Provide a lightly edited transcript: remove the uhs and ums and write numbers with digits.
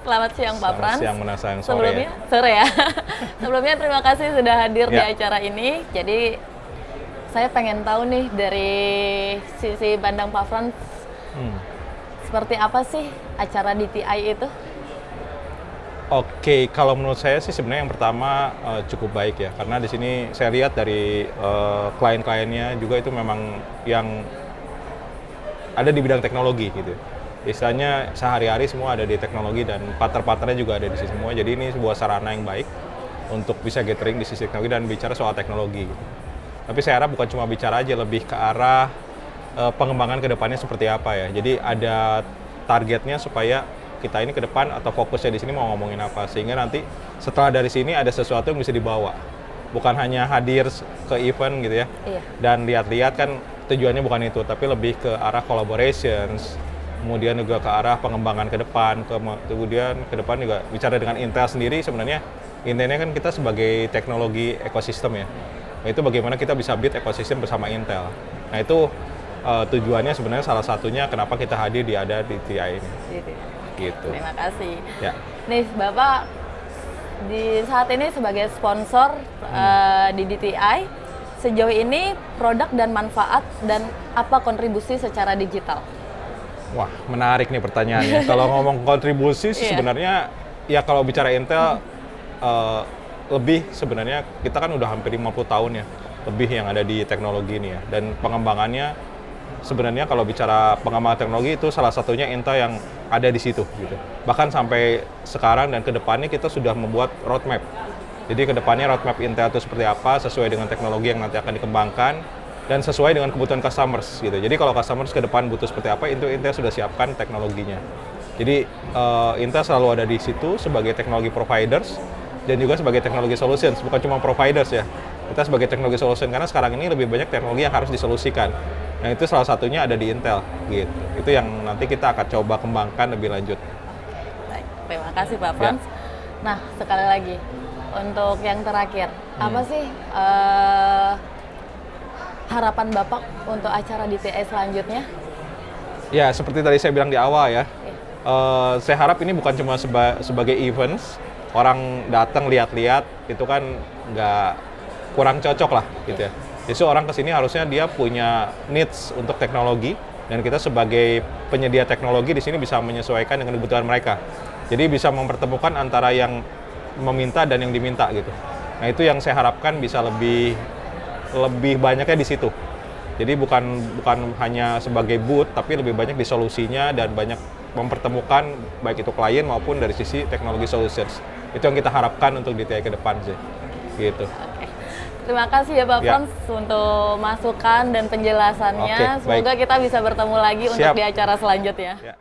Selamat siang Pak Frans. Selamat siang menasang sore. Sebelumnya, sore ya. Sebelumnya terima kasih sudah hadir di Ya. acara ini. Jadi saya pengen tahu nih dari sisi pandang Pak Frans, seperti apa sih acara DTI itu? Oke, kalau menurut saya sih sebenarnya yang pertama cukup baik ya, karena di sini saya lihat dari klien-kliennya juga itu memang yang ada di bidang teknologi gitu. Istilahnya sehari-hari semua ada di teknologi dan partner-partnernya juga ada di sini semua. Jadi ini sebuah sarana yang baik untuk bisa gathering di sisi teknologi dan bicara soal teknologi. Gitu. Tapi saya harap bukan cuma bicara aja, lebih ke arah pengembangan ke depannya seperti apa ya. Jadi ada targetnya supaya kita ini ke depan atau fokusnya di sini mau ngomongin apa. Sehingga nanti setelah dari sini ada sesuatu yang bisa dibawa. Bukan hanya hadir ke event gitu ya. Iya. Dan lihat-lihat kan tujuannya bukan itu, tapi lebih ke arah collaborations, kemudian juga ke arah pengembangan ke depan, kemudian ke depan juga bicara dengan Intel sendiri sebenarnya intinya kan kita sebagai teknologi ekosistem ya. Nah, itu bagaimana kita bisa build ekosistem bersama Intel. Nah itu tujuannya sebenarnya salah satunya kenapa kita hadir ada di TI ini. Gitu. Terima kasih. Ya. Nih Bapak di saat ini sebagai sponsor di DTI, sejauh ini produk dan manfaat dan apa kontribusi secara digital? Wah, menarik nih pertanyaannya. Kalau ngomong kontribusi sih sebenarnya ya kalau bicara Intel lebih sebenarnya kita kan udah hampir 50 tahun ya lebih yang ada di teknologi ini ya. Dan pengembangannya sebenarnya kalau bicara pengembangan teknologi itu salah satunya Intel yang ada di situ gitu. Bahkan sampai sekarang dan kedepannya kita sudah membuat roadmap. Jadi kedepannya roadmap Intel itu seperti apa sesuai dengan teknologi yang nanti akan dikembangkan dan sesuai dengan kebutuhan customers gitu. Jadi kalau customers ke depan butuh seperti apa, itu Intel sudah siapkan teknologinya. Jadi Intel selalu ada di situ sebagai teknologi providers dan juga sebagai teknologi solutions, bukan cuma providers ya. Kita sebagai teknologi solution karena sekarang ini lebih banyak teknologi yang harus disolusikan. Nah itu salah satunya ada di Intel gitu. Itu yang nanti kita akan coba kembangkan lebih lanjut. Baik, terima kasih Pak Frans. Nah sekali lagi untuk yang terakhir, apa sih harapan Bapak untuk acara DTI selanjutnya? Ya, seperti tadi saya bilang di awal ya, saya harap ini bukan cuma sebagai events, orang datang lihat-lihat, itu kan nggak kurang cocok lah gitu ya. Jadi orang kesini harusnya dia punya needs untuk teknologi, dan kita sebagai penyedia teknologi di sini bisa menyesuaikan dengan kebutuhan mereka. Jadi bisa mempertemukan antara yang meminta dan yang diminta gitu. Nah itu yang saya harapkan bisa lebih banyaknya di situ. Jadi bukan hanya sebagai booth, tapi lebih banyak di solusinya dan banyak mempertemukan baik itu klien maupun dari sisi teknologi solutions. Itu yang kita harapkan untuk DTI ke depan sih. Gitu. Oke. Terima kasih ya Pak Frans untuk masukan dan penjelasannya. Oke, Semoga baik. kita bisa bertemu lagi untuk di acara selanjutnya. Ya.